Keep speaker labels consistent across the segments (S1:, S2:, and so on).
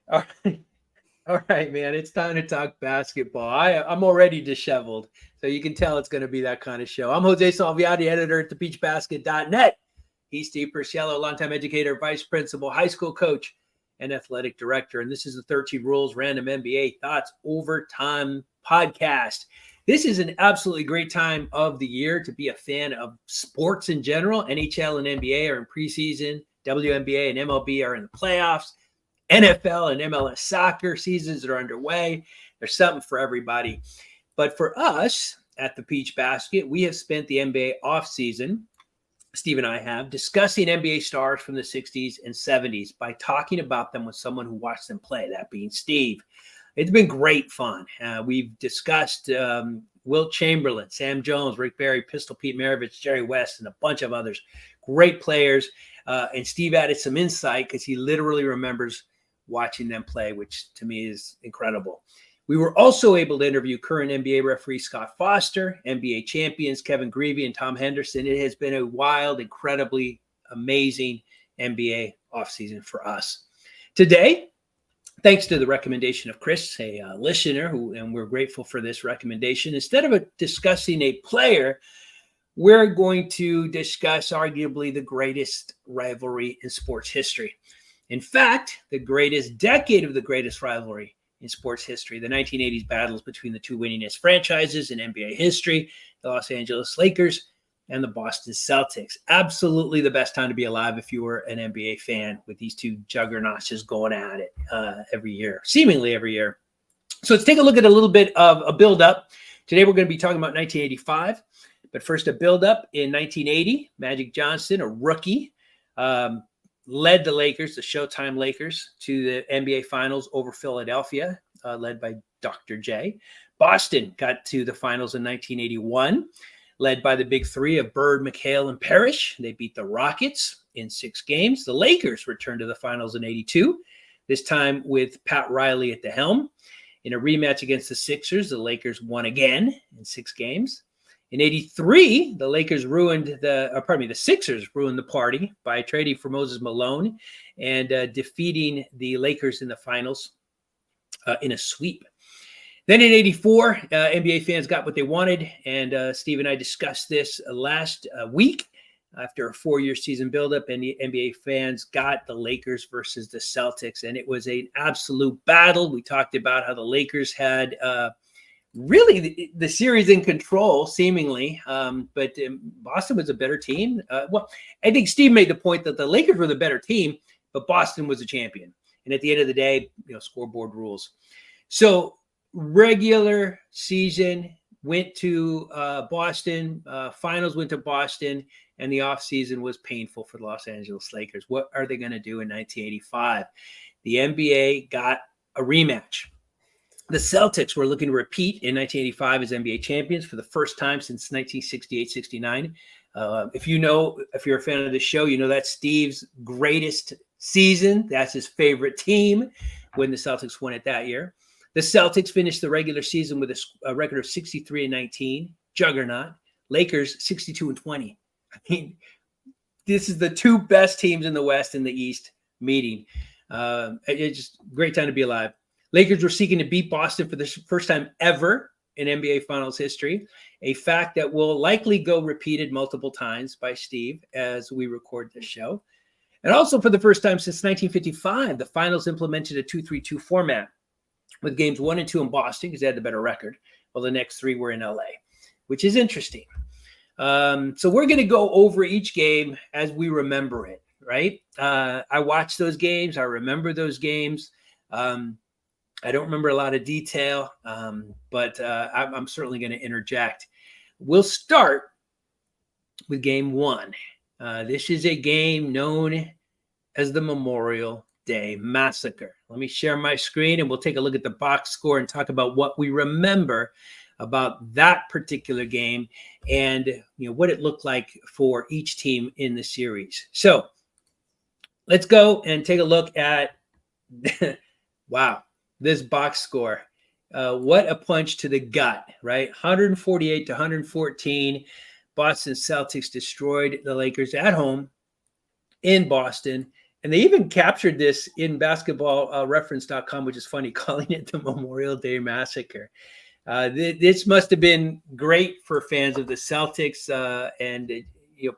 S1: All right. All right, man. It's time to talk basketball. I'm already disheveled, so you can tell it's going to be that kind of show. I'm Jose Salviati, editor at thepeachbasket.net. He's Steve Perciello, longtime educator, vice principal, high school coach, and athletic director. And this is the 13 Rules Random NBA Thoughts Overtime podcast. This is an absolutely great time of the year to be a fan of sports in general. NHL and NBA are in preseason. WNBA and MLB are in the playoffs. NFL and MLS soccer seasons are underway. There's something for everybody. But for us at the Peach Basket, we have spent the NBA offseason, Steve and I have, discussing NBA stars from the 60s and 70s by talking about them with someone who watched them play, that being Steve. It's been great fun. We've discussed Wilt Chamberlain, Sam Jones, Rick Barry, Pistol Pete Maravich, Jerry West, and a bunch of others. Great players. And Steve added some insight because he literally remembers watching them play, which to me is incredible. We were also able to interview current NBA referee Scott Foster, NBA champions Kevin Grevey and Tom Henderson. It has been a wild, incredibly amazing NBA offseason for us. Today, thanks to the recommendation of Chris, a listener, and we're grateful for this recommendation, instead of discussing a player, we're going to discuss arguably the greatest rivalry in sports history. In fact, the greatest decade of the greatest rivalry in sports history, the 1980s battles between the two winningest franchises in NBA history, the Los Angeles Lakers and the Boston Celtics. Absolutely the best time to be alive if you were an NBA fan, with these two juggernauts just going at it every year, seemingly every year. So let's take a look at a little bit of a build-up. Today we're going to be talking about 1985. But first, a build-up in 1980. Magic Johnson, a rookie, led the Lakers, the Showtime Lakers, to the NBA Finals over Philadelphia, led by Dr. J. Boston got to the Finals in 1981, led by the big three of Bird, McHale, and Parrish. They beat the Rockets in 6 games. The Lakers returned to the Finals in 82, this time with Pat Riley at the helm. In a rematch against the Sixers, the Lakers won again in 6 games. In 83, the Sixers ruined the party by trading for Moses Malone and defeating the Lakers in the finals in a sweep. Then in 84, NBA fans got what they wanted, and Steve and I discussed this last week after a 4-year season buildup, and the NBA fans got the Lakers versus the Celtics, and it was an absolute battle. We talked about how the Lakers had really the series in control, seemingly, but Boston was a better team. Well, I think Steve made the point that the Lakers were the better team, but Boston was a champion. And at the end of the day, scoreboard rules. So regular season went to Boston, finals went to Boston, and the offseason was painful for the Los Angeles Lakers. What are they going to do in 1985? The NBA got a rematch. The Celtics were looking to repeat in 1985 as NBA champions for the first time since 1968-69. If you're a fan of the show, you know that's Steve's greatest season. That's his favorite team when the Celtics won it that year. The Celtics finished the regular season with a record of 63-19, juggernaut. Lakers 62-20. I mean, this is the two best teams in the West and the East meeting. It's just a great time to be alive. Lakers were seeking to beat Boston for the first time ever in NBA Finals history, a fact that will likely go repeated multiple times by Steve as we record this show. And also for the first time since 1955, the Finals implemented a 2-3-2 format with games 1 and 2 in Boston because they had the better record, while the next 3 were in LA, which is interesting. So we're going to go over each game as we remember it, right? I watched those games. I remember those games. I don't remember a lot of detail, but I'm certainly going to interject. We'll start with game 1. This is a game known as the Memorial Day Massacre. Let me share my screen and we'll take a look at the box score and talk about what we remember about that particular game and what it looked like for each team in the series. So let's go and take a look at wow, this box score. What a punch to the gut, right? 148-114. Boston Celtics destroyed the Lakers at home in Boston. And they even captured this in basketballreference.com, which is funny, calling it the Memorial Day Massacre. This must have been great for fans of the Celtics, and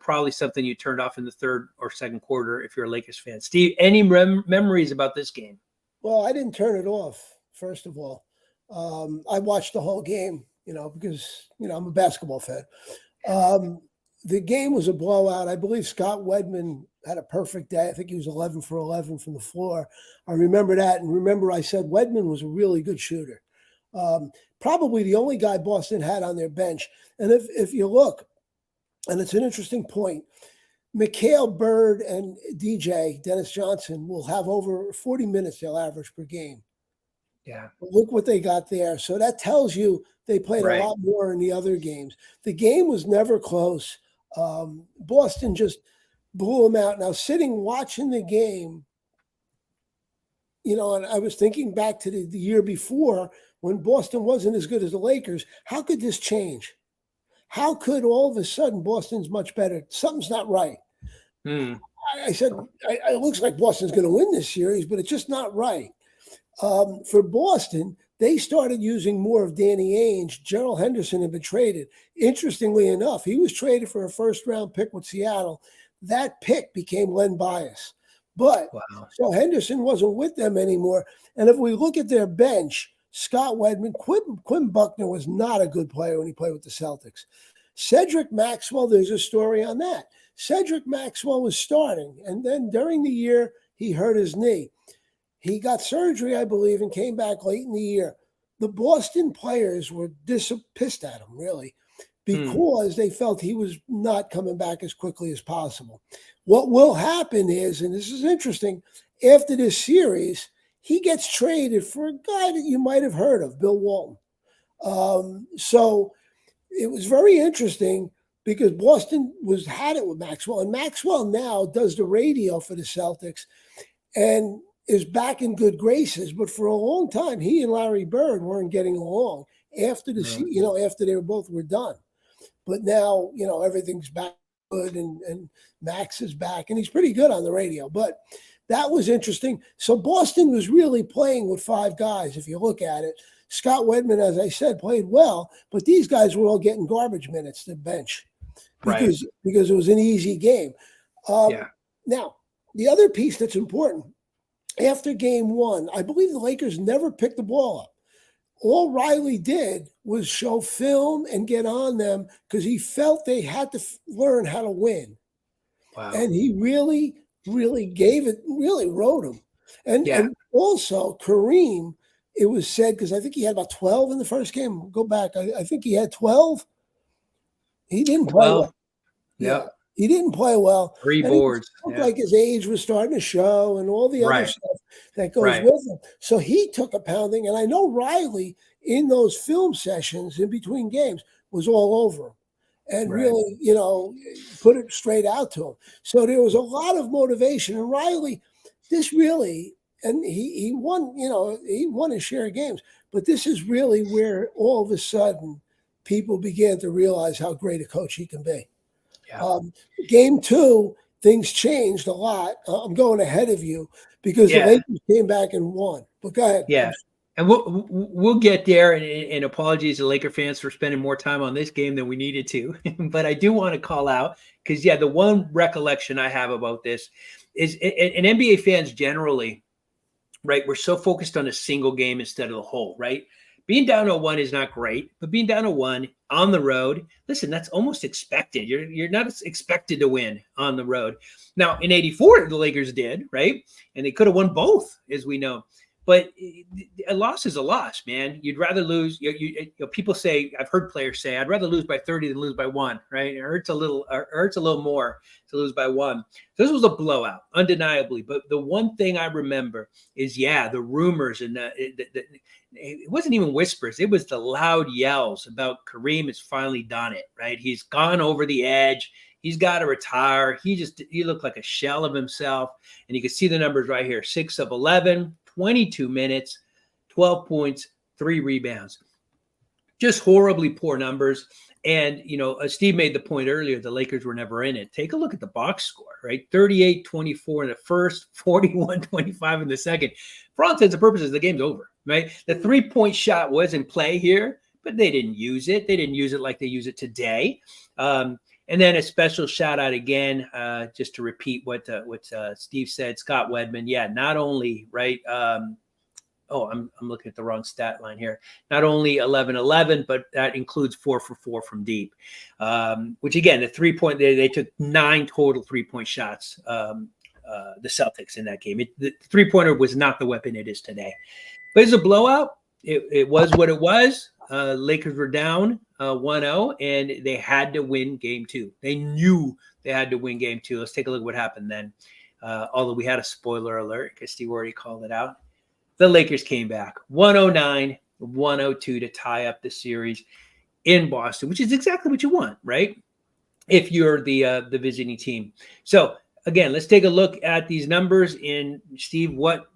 S1: probably something you turned off in the third or second quarter if you're a Lakers fan. Steve, any memories about this game?
S2: Well, I didn't turn it off, first of all. I watched the whole game, because, I'm a basketball fan. The game was a blowout. I believe Scott Wedman had a perfect day. I think he was 11 for 11 from the floor. I remember that. And remember, I said Wedman was a really good shooter. Probably the only guy Boston had on their bench. And if you look, and it's an interesting point, Mikal Bird and DJ, Dennis Johnson, will have over 40 minutes they'll average per game.
S1: Yeah.
S2: But look what they got there. So that tells you they played a lot more in the other games. The game was never close. Boston just blew them out. Now, sitting watching the game, and I was thinking back to the year before when Boston wasn't as good as the Lakers. How could this change? How could all of a sudden Boston's much better? Something's not right. I said, it looks like Boston's going to win this series, but it's just not right. For Boston, they started using more of Danny Ainge. Gerald Henderson had been traded. Interestingly enough, he was traded for a first-round pick with Seattle. That pick became Len Bias. But so Henderson wasn't with them anymore. And if we look at their bench, Scott Wedman, Quinn Buckner was not a good player when he played with the Celtics. Cedric Maxwell, there's a story on that. Cedric Maxwell was starting, and then during the year, he hurt his knee. He got surgery, I believe, and came back late in the year. The Boston players were pissed at him, really, because they felt he was not coming back as quickly as possible. What will happen is, and this is interesting, after this series, he gets traded for a guy that you might have heard of, Bill Walton. So it was very interesting because Boston had it with Maxwell, and Maxwell now does the radio for the Celtics and is back in good graces. But for a long time, he and Larry Bird weren't getting along after after they were done. But now, everything's back good, and Max is back, and he's pretty good on the radio. But that was interesting. So Boston was really playing with five guys, if you look at it. Scott Wedman, as I said, played well, but these guys were all getting garbage minutes to bench because it was an easy game. Now, the other piece that's important, after game one, I believe the Lakers never picked the ball up. All Riley did was show film and get on them because he felt they had to learn how to win. Wow. And he really gave it, really rode him. And also Kareem, it was said, because I think he had about 12 in the first game. Go back. I think he had 12. He didn't play well.
S1: Yeah.
S2: He didn't play well.
S1: 3 boards.
S2: It looked like his age was starting to show and all the other stuff that goes with him. So he took a pounding. And I know Riley, in those film sessions in between games, was all over him and really, put it straight out to him. So there was a lot of motivation. And Riley, and he won, he won his share of games. But this is really where all of a sudden people began to realize how great a coach he can be. Yeah. Game two, things changed a lot. I'm going ahead of you because the Lakers came back and won. But go ahead.
S1: Yeah. And we'll get there. And apologies to Laker fans for spending more time on this game than we needed to. But I do want to call out because, the one recollection I have about this is, and NBA fans generally, right, we're so focused on a single game instead of the whole, right? Being down 0-1 is not great, but being down 0-1 on the road, listen, that's almost expected. You're not expected to win on the road. Now, in '84, the Lakers did, right? And they could have won both, as we know. But a loss is a loss, man. You'd rather lose. People say, I've heard players say, I'd rather lose by 30 than lose by 1, right? It hurts a little more to lose by 1. So this was a blowout, undeniably. But the one thing I remember is, the rumors and it wasn't even whispers. It was the loud yells about Kareem has finally done it, right? He's gone over the edge. He's got to retire. He looked like a shell of himself. And you can see the numbers right here, 6 of 11. 22 minutes, 12 points, 3 rebounds. just horribly poor numbers. And, Steve made the point earlier, the Lakers were never in it. Take a look at the box score, right? 38-24 in the first, 41-25 in the second. For all intents and purposes, the game's over, right? The 3-point shot was in play here, but they didn't use it. They didn't use it like they use it today. And then a special shout out again, just to repeat what Steve said, Scott Wedman. Yeah, not only, right, I'm looking at the wrong stat line here. Not only 11-11, but that includes 4 for 4 from deep, which again, the 3-point, they took 9 total 3-point shots, the Celtics in that game. The 3-pointer was not the weapon it is today. But it's a blowout. It was what it was. Lakers were down 1-0, and they had to win game 2. They knew they had to win game 2. Let's take a look at what happened then. Although we had a spoiler alert because Steve already called it out. The Lakers came back 109-102 to tie up the series in Boston, which is exactly what you want, right? If you're the visiting team. So again, let's take a look at these numbers. And Steve, what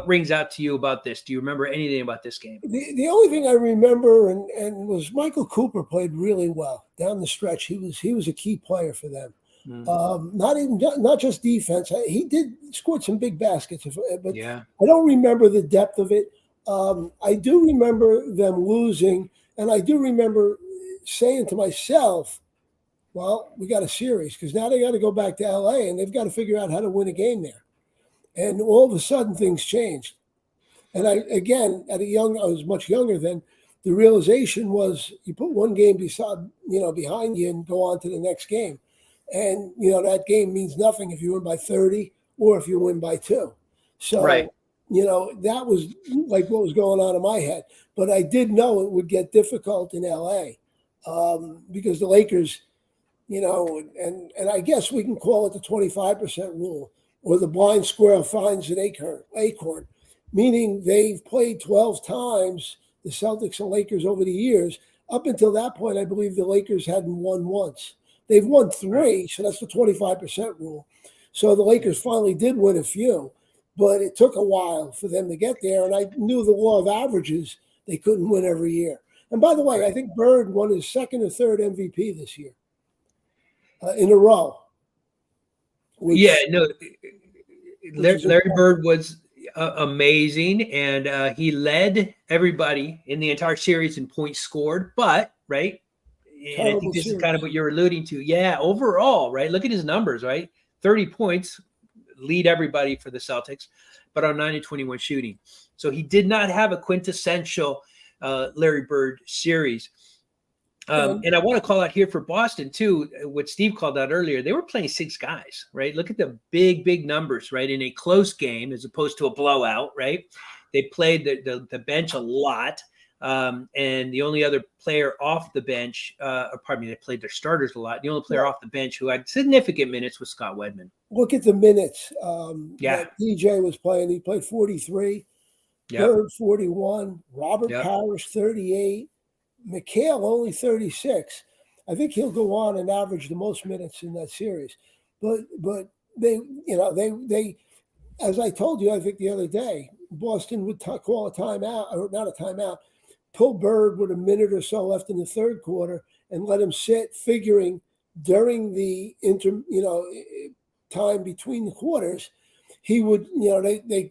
S1: rings out to you about this? Do you remember anything about this game?
S2: The only thing I remember and was Michael Cooper played really well down the stretch. He was a key player for them. Not just defense. He did scored some big baskets, but yeah. I don't remember the depth of it. I do remember them losing, and I do remember saying to myself, well, we got a series because now they got to go back to LA and they've got to figure out how to win a game there. And all of a sudden things changed. And I was much younger then. The realization was you put one game behind you and go on to the next game. And, that game means nothing if you win by 30 or if you win by 2. So, right. That was like what was going on in my head. But I did know it would get difficult in LA because the Lakers, and I guess we can call it the 25% rule or the blind squirrel finds an acorn, meaning they've played 12 times, the Celtics and Lakers over the years. Up until that point, I believe the Lakers hadn't won once. They've won 3, so that's the 25% rule. So the Lakers finally did win a few, but it took a while for them to get there. And I knew the law of averages, they couldn't win every year. And by the way, I think Bird won his 2nd or 3rd MVP this year in a row.
S1: Larry Bird was amazing, and he led everybody in the entire series in points scored, but, right, and I think this is kind of what you're alluding to. Yeah, overall, right? Look at his numbers, right? 30 points, lead everybody for the Celtics, but on 9-21 shooting. So he did not have a quintessential Larry Bird series. And I want to call out here for Boston, too, what Steve called out earlier. They were playing 6 guys, right? Look at the big numbers, right? In a close game as opposed to a blowout, right? They played the bench a lot. And the only other player off the bench, they played their starters a lot. The only player off the bench who had significant minutes was Scott Wedman.
S2: Look at the minutes. That DJ was playing. He played 43, Bird 41, Robert Parrish 38, McHale only 36. I think he'll go on and average the most minutes in that series. But they, as I told you, I think the other day, Boston would call a timeout, or not a timeout, pull Bird with a minute or so left in the 3rd quarter and let him sit, figuring during the time between the quarters, he would, they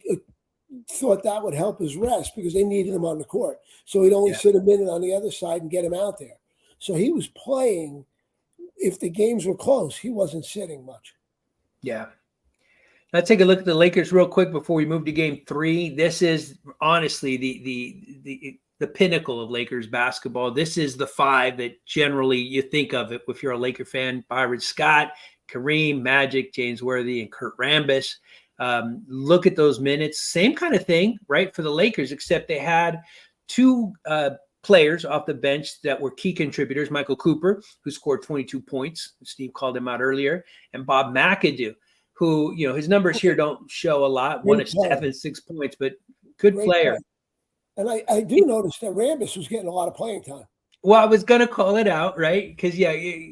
S2: thought that would help his rest because they needed him on the court. So he'd only sit a minute on the other side and get him out there. So he was playing. If the games were close, he wasn't sitting much.
S1: Yeah. Let's take a look at the Lakers real quick before we move to game 3. This is honestly the pinnacle of Lakers basketball. This is the 5 that generally you think of it if you're a Laker fan. Byron Scott, Kareem, Magic, James Worthy, and Kurt Rambis. Look at those minutes. Same kind of thing, right, for the Lakers, except they had 2 players off the bench that were key contributors. Michael Cooper, who scored 22 points. Steve called him out earlier. And Bob McAdoo, who, his numbers here don't show a lot. 1 of 7, 6 points, but good player.
S2: And I do notice that Rambis was getting a lot of playing time.
S1: Well, I was going to call it out, right? Because,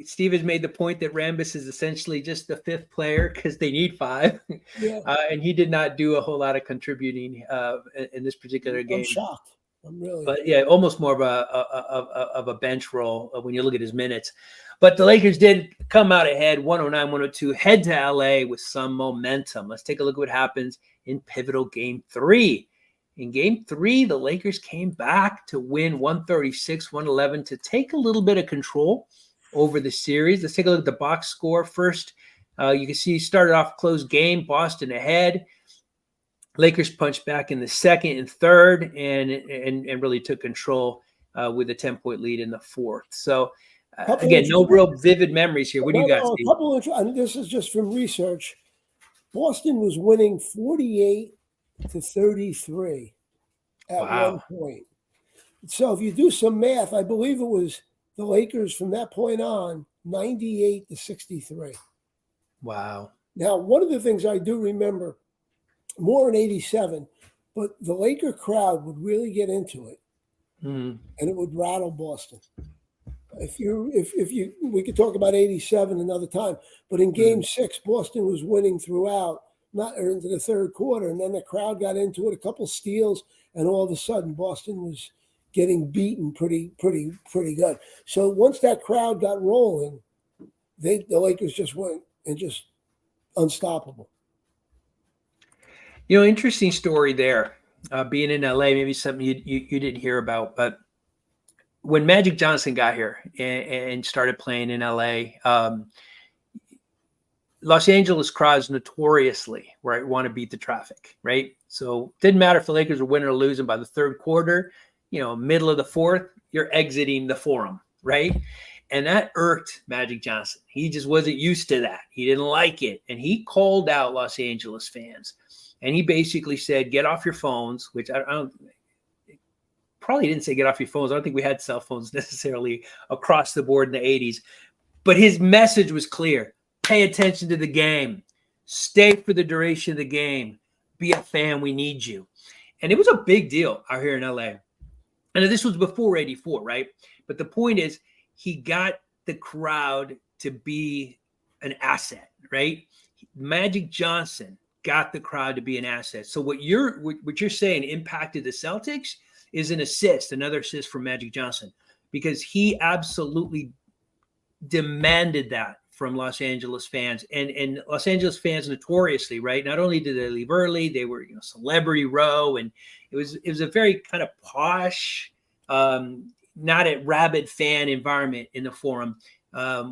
S1: Steve has made the point that Rambis is essentially just the 5th player because they need 5. Yeah. And he did not do a whole lot of contributing in this particular game.
S2: I'm shocked. I'm really.
S1: But yeah, almost more of a bench role when you look at his minutes. But the Lakers did come out ahead, 109-102, head to LA with some momentum. Let's take a look at what happens in pivotal game 3. In game 3, the Lakers came back to win 136-111 to take a little bit of control over the series. Let's take a look at the box score first. You can see started off close game, Boston ahead. Lakers punched back in the second and third and really took control with a 10-point lead in the fourth. So, again, no real vivid memories here. What do you got, Steve?
S2: And this is just from research. Boston was winning 48-33 at one point. So if you do some math, I believe it was the Lakers from that point on, 98-63.
S1: Wow.
S2: Now, one of the things I do remember, more in 87, but the Laker crowd would really get into it, and it would rattle Boston. We could talk about 87 another time, but in game 6, Boston was winning throughout, not into the third quarter, and then the crowd got into it, a couple steals, and all of a sudden Boston was getting beaten pretty good. So once that crowd got rolling, the Lakers just went and just unstoppable.
S1: Interesting story there. Being in LA, maybe something you didn't hear about, but when Magic Johnson got here and started playing in LA, Los Angeles crowds notoriously want to beat the traffic, right? So it didn't matter if the Lakers were winning or losing by the third quarter, middle of the fourth, you're exiting the Forum, right? And that irked Magic Johnson. He just wasn't used to that. He didn't like it. And he called out Los Angeles fans. And he basically said, get off your phones, which I don't probably didn't say get off your phones. I don't think we had cell phones necessarily across the board in the 80s. But his message was clear. Pay attention to the game. Stay for the duration of the game. Be a fan. We need you. And it was a big deal out here in LA. And this was before 84, right? But the point is, he got the crowd to be an asset, right? Magic Johnson got the crowd to be an asset. So what you're saying impacted the Celtics is another assist from Magic Johnson, because he absolutely demanded that from Los Angeles fans. And Los Angeles fans notoriously, right? Not only did they leave early, they were celebrity row, and it was a very kind of posh, not a rabid fan environment in the Forum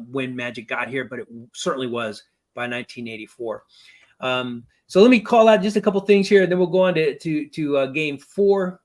S1: when Magic got here, but it certainly was by 1984. So let me call out just a couple things here, and then we'll go on to game 4.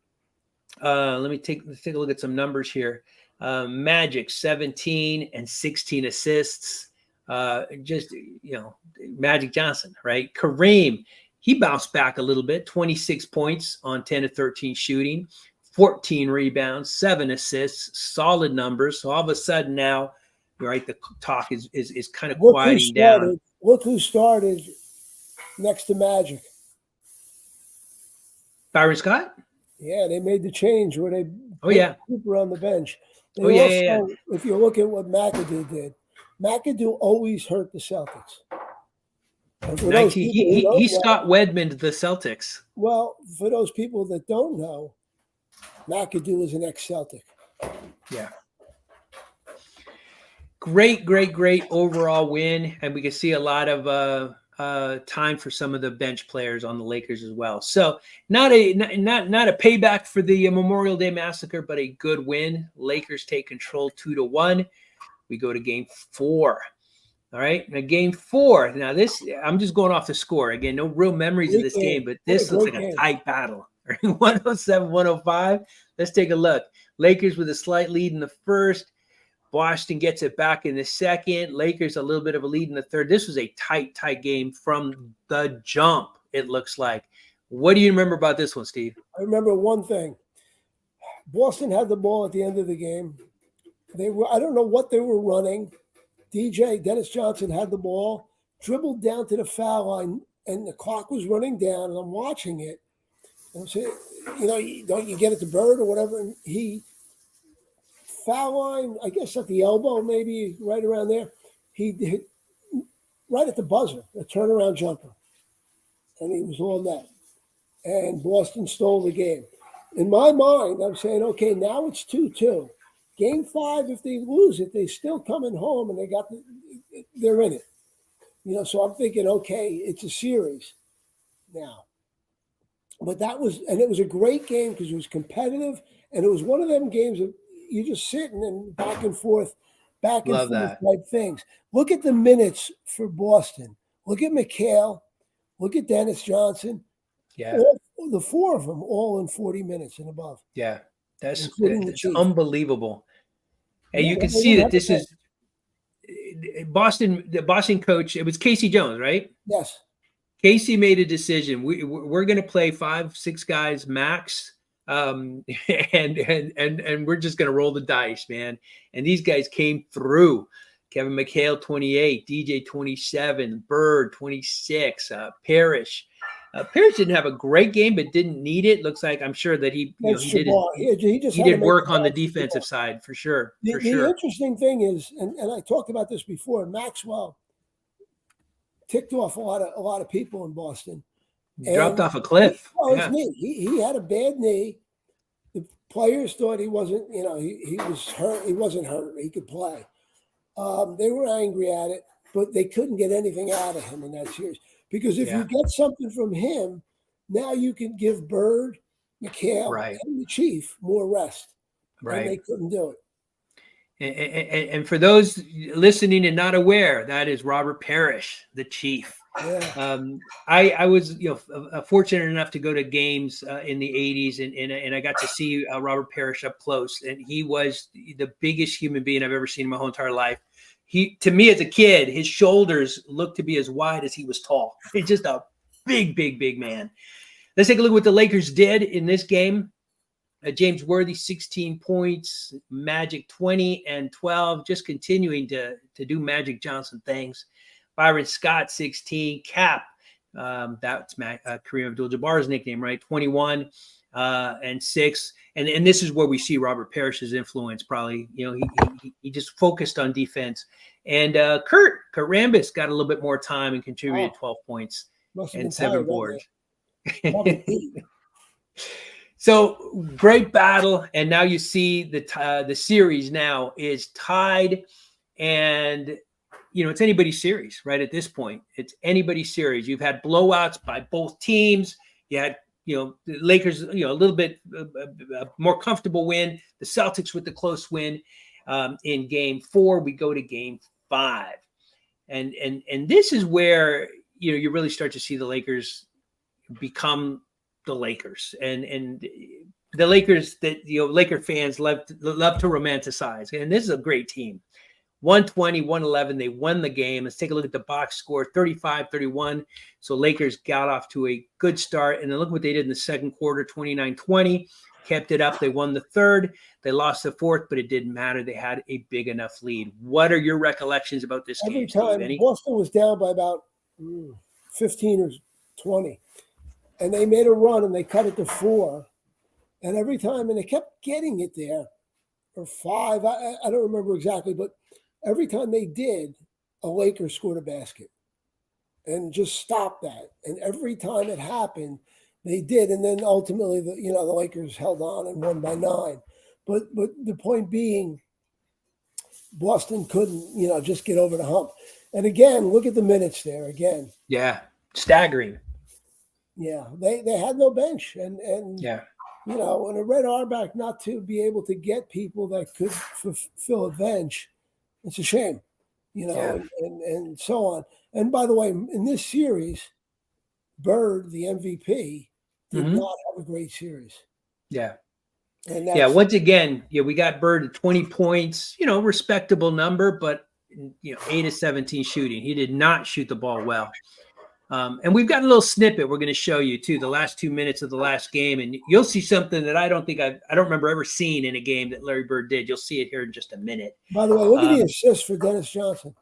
S1: Let's take a look at some numbers here. Magic 17 and 16 assists. Magic Johnson, right? Kareem, he bounced back a little bit, 26 points on 10 to 13 shooting, 14 rebounds, 7 assists, solid numbers. So all of a sudden now, right, the talk is kind of quieting down.
S2: Look who started next to Magic.
S1: Byron Scott?
S2: Yeah, they made the change where they put Cooper on the bench. If you look at what McAdoo did, McAdoo always hurt the Celtics.
S1: He Scott Wedman the Celtics.
S2: Well, for those people that don't know, McAdoo is an ex-Celtic.
S1: Yeah. Great overall win, and we can see a lot of time for some of the bench players on the Lakers as well. So not a payback for the Memorial Day massacre, but a good win. Lakers take control 2-1. We go to game 4. All right. Now game 4. Now this, I'm just going off the score. Again, no real memories of this game, but this looks like a tight battle. 107-105. Let's take a look. Lakers with a slight lead in the first. Boston gets it back in the second. Lakers a little bit of a lead in the third. This was a tight game from the jump, it looks like. What do you remember about this one, Steve?
S2: I remember one thing. Boston had the ball at the end of the game. I don't know what they were running. Dennis Johnson had the ball, dribbled down to the foul line, and the clock was running down, and I'm watching it. And I'm saying, don't you get it to Bird or whatever? And he foul line, I guess at the elbow, maybe right around there. He hit right at the buzzer, a turnaround jumper. And he was all net. And Boston stole the game. in my mind, I'm saying, okay, now it's 2-2. Game 5, if they lose it, they still coming home and they're in it. So I'm thinking, okay, it's a series now. But it was a great game because it was competitive, and it was one of them games that you just sitting and back and forth
S1: Love that.
S2: type things. Look at the minutes for Boston. Look at McHale. Look at Dennis Johnson.
S1: Yeah.
S2: The 4 of them all in 40 minutes and above.
S1: Yeah. That's
S2: Chief.
S1: unbelievable. And
S2: Yeah,
S1: you can see that this is Boston, the Boston coach. It was Casey Jones, right?
S2: Yes.
S1: Casey made a decision. We're going to play 5-6 guys max, and we're just going to roll the dice, man. And these guys came through. Kevin McHale 28, DJ 27, Bird 26, Parrish. Parrish didn't have a great game, but didn't need it. Looks like I'm sure that he did work on the defensive side for sure.
S2: The interesting thing is, and I talked about this before, Maxwell ticked off a lot of people in Boston.
S1: Dropped off a cliff.
S2: His knee. He had a bad knee. The players thought he wasn't, he was hurt. He wasn't hurt. He could play. They were angry at it, but they couldn't get anything out of him in that series. Because if you get something from him, now you can give Bird, McHale, and the Chief more rest.
S1: Right.
S2: And they couldn't do it.
S1: And for those listening and not aware, that is Robert Parrish, the Chief.
S2: Yeah.
S1: I was fortunate enough to go to games in the 80s, and I got to see Robert Parrish up close, and he was the biggest human being I've ever seen in my whole entire life. To me as a kid, his shoulders looked to be as wide as he was tall. He's just a big man. Let's take a look at what the Lakers did in this game. James Worthy, 16 points, Magic 20 and 12, just continuing to do Magic Johnson things. Byron Scott, 16, Cap, that's Kareem Abdul-Jabbar's nickname, right? 21 and 6. And this is where we see Robert Parrish's influence probably. He just focused on defense. And Kurt Rambis got a little bit more time and contributed 12 points and 7 boards. So great battle, and now you see the series now is tied, and it's anybody's series right at this point. It's anybody's series. You've had blowouts by both teams. You had the Lakers a little bit more comfortable win. The Celtics with the close win in Game 4. We go to Game 5, and this is where you really start to see the Lakers become the Lakers, and the Lakers that Laker fans love to romanticize. And this is a great team. 120, 111. They won the game. Let's take a look at the box score, 35-31. So Lakers got off to a good start. And then look what they did in the second quarter, 29-20. Kept it up. They won the third. They lost the fourth, but it didn't matter. They had a big enough lead. What are your recollections about this game, Steve?
S2: Boston was down by about 15 or 20. And they made a run, and they cut it to 4. And every time, and they kept getting it there, or 5. I don't remember exactly, but every time they did, a Laker scored a basket and just stopped that. And every time it happened, they did. And then ultimately, the Lakers held on and won by 9. But the point being, Boston couldn't, just get over the hump. And again, look at the minutes there again.
S1: Yeah, staggering.
S2: Yeah, they had no bench, and and a Red Auerbach not to be able to get people that could fulfill a bench, it's a shame, and so on. And by the way, in this series, Bird, the MVP, did not have a great series.
S1: Yeah. And once again, we got Bird at 20 points, respectable number, but 8 of 17 shooting. He did not shoot the ball well. And we've got a little snippet we're going to show you too, the last 2 minutes of the last game, and you'll see something that I don't remember ever seeing in a game that Larry Bird did. You'll see it here in just a minute.
S2: By the way, look at the assist for Dennis Johnson.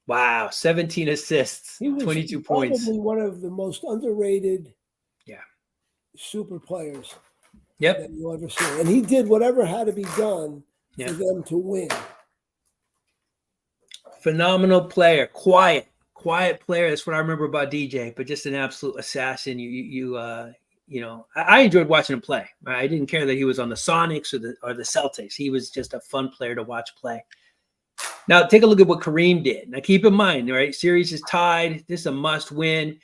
S1: Wow, 17 assists, 22 points.
S2: Probably one of the most underrated, super players that you'll ever see, and he did whatever had to be done for them to win.
S1: Phenomenal player, quiet player. That's what I remember about DJ, but just an absolute assassin. I enjoyed watching him play. I didn't care that he was on the Sonics or the Celtics. He was just a fun player to watch play. Now, take a look at what Kareem did. Now, keep in mind, right? Series is tied. This is a must win.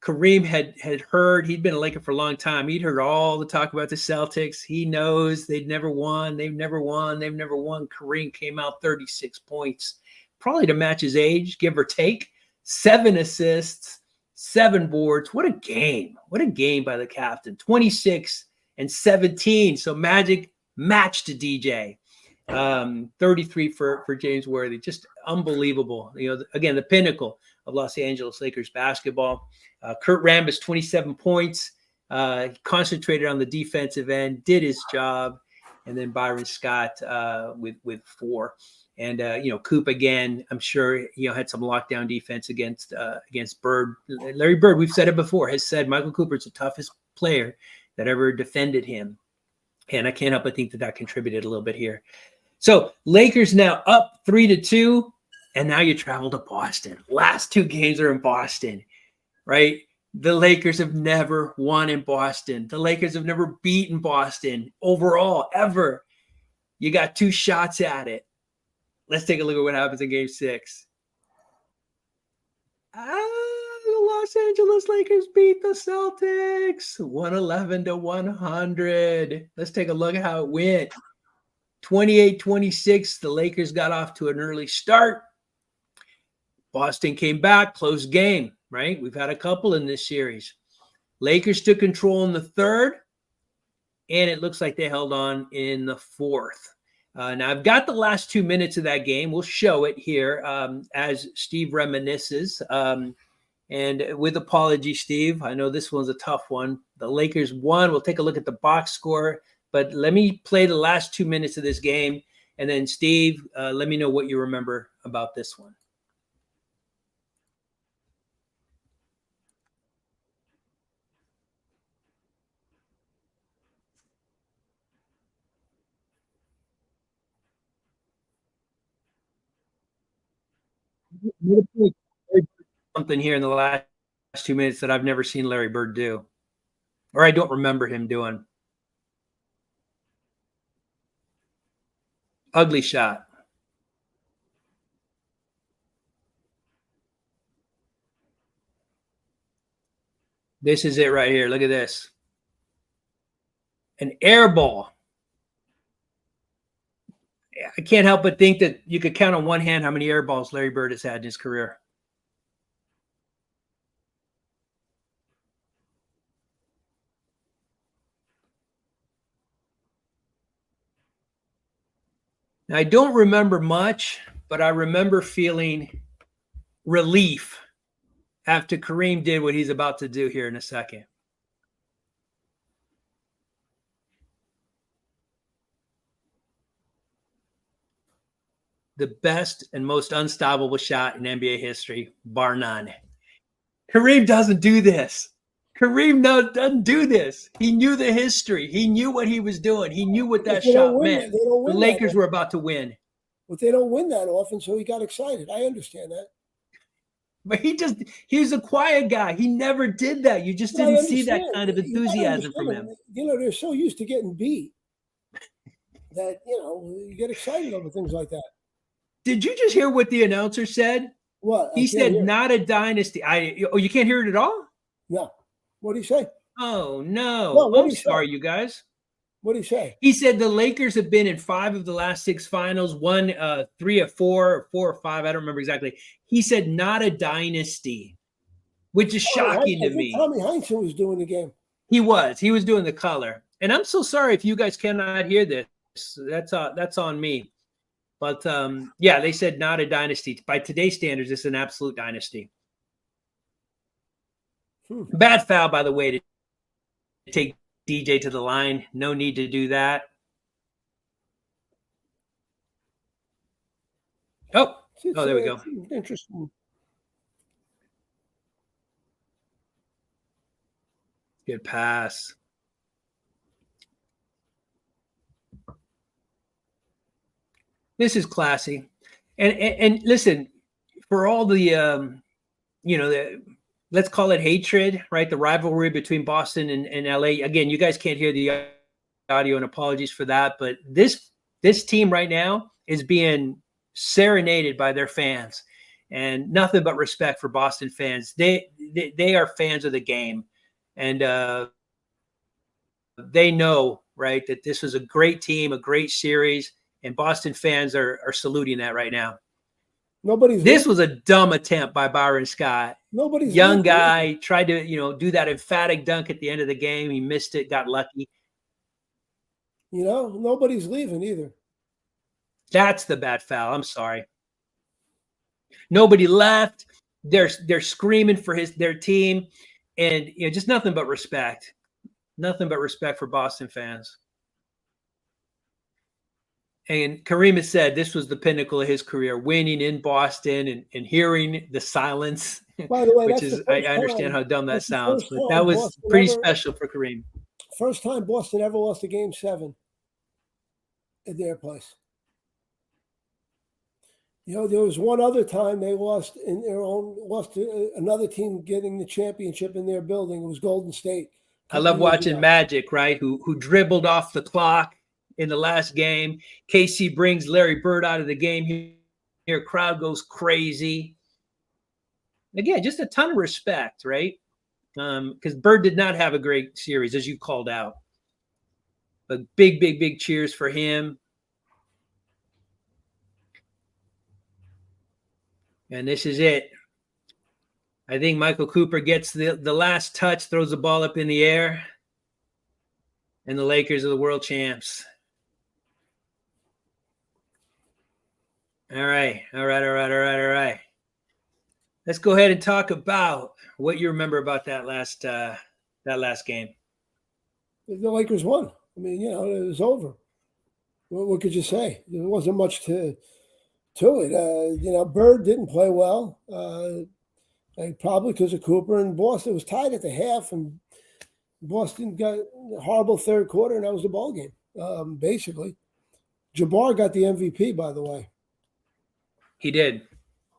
S1: Kareem had heard, he'd been a Laker for a long time. He'd heard all the talk about the Celtics. He knows they'd never won. They've never won. Kareem came out 36 points, probably to match his age, give or take. 7 assists, 7 boards. What a game. What a game by the captain. 26 and 17. So Magic matched to DJ. 33 for James Worthy. Just unbelievable. Again, the pinnacle of Los Angeles Lakers basketball. Kurt Rambis, 27 points. Concentrated on the defensive end, did his job. And then Byron Scott with 4. And Coop again, I'm sure had some lockdown defense against Bird. Larry Bird, we've said it before, has said Michael Cooper's the toughest player that ever defended him. And I can't help but think that contributed a little bit here. So Lakers now up 3-2, and now you travel to Boston. Last 2 games are in Boston, right? The Lakers have never won in Boston. The Lakers have never beaten Boston overall, ever. You got 2 shots at it. Let's take a look at what happens in Game 6. The Los Angeles Lakers beat the Celtics 111-100. Let's take a look at how it went. 28-26, the Lakers got off to an early start. Boston came back, close game, right? We've had a couple in this series. Lakers took control in the 3rd, and it looks like they held on in the 4th. Now, I've got the last 2 minutes of that game. We'll show it here as Steve reminisces. And with apology, Steve, I know this one's a tough one. The Lakers won. We'll take a look at the box score. But let me play the last 2 minutes of this game. And then, Steve, let me know what you remember about this one. Something here in the last 2 minutes that I've never seen Larry Bird do, or I don't remember him doing. Ugly shot. This is it right here. Look at this. An air ball. I can't help but think that you could count on one hand how many air balls Larry Bird has had in his career. Now, I don't remember much, but I remember feeling relief after Kareem did what he's about to do here in a second. The best and most unstoppable shot in NBA history, bar none. Kareem doesn't do this. Kareem doesn't do this. He knew the history. He knew what he was doing. He knew what that shot meant. The Lakers were about to win.
S2: But they don't win that often, so he got excited. I understand that.
S1: But he was a quiet guy. He never did that. You just didn't see that kind of enthusiasm from him.
S2: They're so used to getting beat that, you get excited over things like that.
S1: Did you just hear what the announcer said?
S2: What?
S1: He said, not a dynasty. You can't hear it at all?
S2: No. What did he say?
S1: Oh, no. I'm sorry, you guys.
S2: What did he say?
S1: He said the Lakers have been in 5 of the last 6 finals, won 3 of 4 or 4 or 5. I don't remember exactly. He said not a dynasty, which is shocking to me.
S2: Tommy Heinsohn was doing the game.
S1: He was doing the color. And I'm so sorry if you guys cannot hear this. That's on me. But they said not a dynasty. By today's standards, it's an absolute dynasty. Bad foul, by the way, to take DJ to the line. No need to do that. Oh, there we go.
S2: Interesting.
S1: Good pass. This is classy. And listen, for all the let's call it hatred, right? The rivalry between Boston and LA. Again, you guys can't hear the audio, and apologies for that. But this team right now is being serenaded by their fans, and nothing but respect for Boston fans. They are fans of the game, and they know, right, that this was a great team, a great series, and Boston fans are saluting that right now. This was a dumb attempt by Byron Scott. Young guy, tried to, do that emphatic dunk at the end of the game. He missed it, got lucky.
S2: Nobody's leaving either.
S1: That's the bad foul. I'm sorry. Nobody left. They're screaming for their team, and just nothing but respect. Nothing but respect for Boston fans. And Kareem has said this was the pinnacle of his career, winning in Boston and hearing the silence.
S2: By the way,
S1: which is, I understand how dumb that sounds, but that was pretty special for Kareem.
S2: First time Boston ever lost a Game 7 at their place. There was one other time they lost to another team getting the championship in their building. It was Golden State.
S1: I love watching Magic, right? Who dribbled off the clock in the last game. KC brings Larry Bird out of the game here. Crowd goes crazy. Again, just a ton of respect, right? Because Bird did not have a great series, as you called out. But big cheers for him. And this is it. I think Michael Cooper gets the last touch, throws the ball up in the air, and the Lakers are the world champs. All right. Let's go ahead and talk about what you remember about that last game.
S2: The Lakers won. I mean, it was over. What could you say? There wasn't much to it. Bird didn't play well, probably because of Cooper, and Boston was tied at the half, and Boston got a horrible third quarter, and that was the ball game, basically. Jabbar got the MVP, by the way.
S1: He did.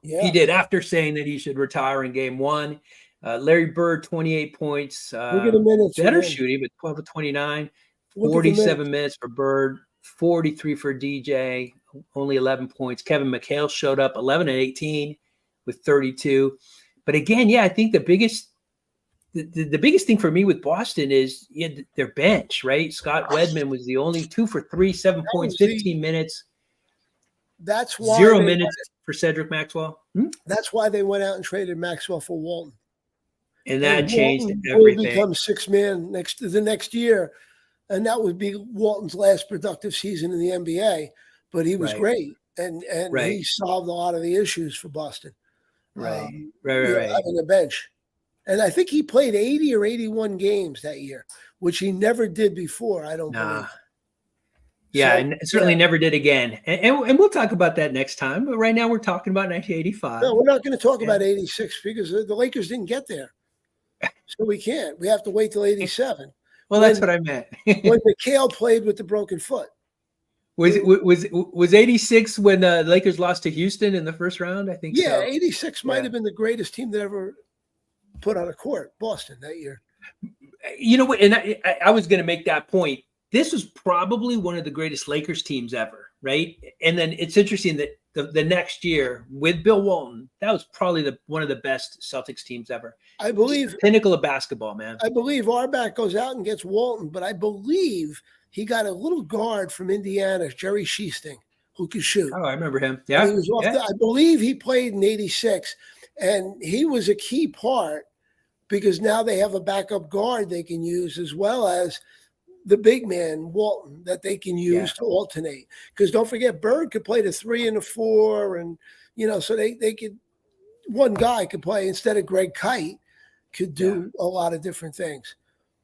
S1: Yeah. He did, after saying that he should retire in game 1. Larry Bird, 28 points.
S2: Look at the minutes.
S1: Better shooting, but 12 of 29. 47 minutes for Bird, 43 for DJ, only 11 points. Kevin McHale showed up 11 and 18 with 32. But again, I think the biggest thing for me with Boston is their bench, right? Scott Wedman was the only 2 for 3, 7 points, 15 minutes.
S2: That's why
S1: 0 minutes for Cedric Maxwell.
S2: That's why they went out and traded Maxwell for Walton.
S1: And that changed everything.
S2: Will become 6-man the next year. And that would be Walton's last productive season in the NBA. But he was great. And he solved a lot of the issues for Boston.
S1: Right.
S2: Having a bench. And I think he played 80 or 81 games that year, which he never did before, I don't believe.
S1: Yeah, and certainly never did again. And we'll talk about that next time. But right now we're talking about 1985.
S2: No, we're not going to talk about 86 because the Lakers didn't get there. So we can't. We have to wait till 87.
S1: Well, that's what I meant.
S2: When McHale played with the broken foot.
S1: Was 86 when the Lakers lost to Houston in the first round? I think so.
S2: Yeah, 86 might have been the greatest team that ever put on a court, Boston, that year.
S1: You know what? And I was going to make that point. This was probably one of the greatest Lakers teams ever, right? And then it's interesting that the next year with Bill Walton, that was probably one of the best Celtics teams ever.
S2: I believe
S1: the pinnacle of basketball, man.
S2: I believe Auerbach goes out and gets Walton, but I believe he got a little guard from Indiana, Jerry Sheasting, who could shoot.
S1: Oh, I remember him. Yeah.
S2: He was I believe he played in 86, and he was a key part because now they have a backup guard they can use as well as the big man, Walton, that they can use to alternate. Because don't forget, Bird could play the 3 and the 4, and, so they could, one guy could play instead of Greg Kite, could do a lot of different things.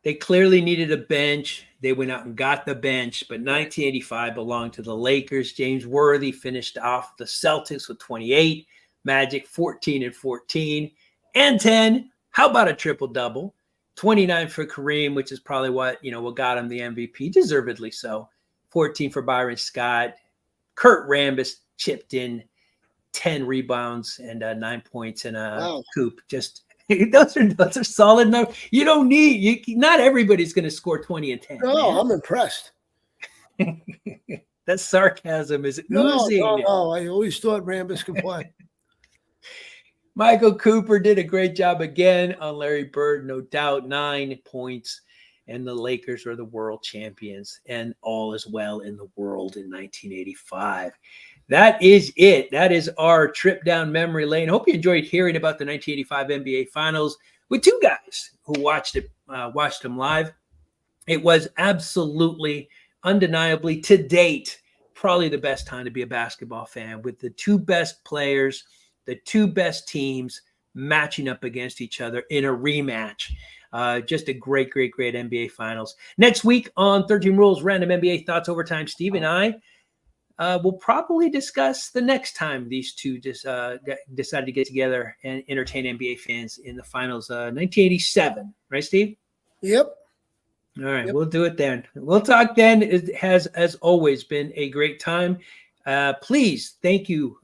S1: They clearly needed a bench. They went out and got the bench, but 1985 belonged to the Lakers. James Worthy finished off the Celtics with 28, Magic 14 and 14, and 10. How about a triple-double? 29 for Kareem, which is probably what got him the MVP, deservedly so. 14 for Byron Scott. Kurt Rambis chipped in 10 rebounds and 9 points in a coup. Just those are solid numbers. You don't need not everybody's going to score 20 and 10.
S2: No,
S1: man.
S2: I'm impressed.
S1: That sarcasm is
S2: No,
S1: oozing.
S2: I always thought Rambis could play.
S1: Michael Cooper did a great job again on Larry Bird, no doubt. 9 points, and the Lakers are the world champions, and all is well in the world in 1985. That is it. That is our trip down memory lane. Hope you enjoyed hearing about the 1985 NBA Finals with two guys who watched them live. It was absolutely, undeniably, to date, probably the best time to be a basketball fan, with the two best players, the two best teams matching up against each other in a rematch. Just a great, great, great NBA Finals. Next week on 13 Rules Random NBA Thoughts Overtime, Steve and I will probably discuss the next time these two decided to get together and entertain NBA fans in the finals, 1987. Right, Steve?
S2: Yep.
S1: All right, We'll do it then. We'll talk then. It has, as always, been a great time. Please, thank you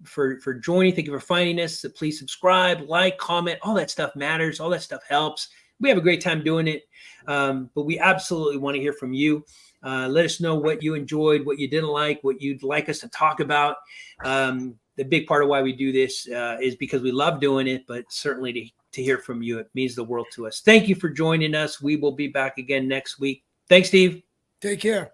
S1: for joining. Thank you for finding us. Please subscribe, like, comment. All that stuff matters. All that stuff helps. We have a great time doing it, but we absolutely want to hear from you. Let us know what you enjoyed, what you didn't like, what you'd like us to talk about. The big part of why we do this is because we love doing it, but certainly to hear from you, it means the world to us. Thank you for joining us. We will be back again next week. Thanks, Steve.
S2: Take care.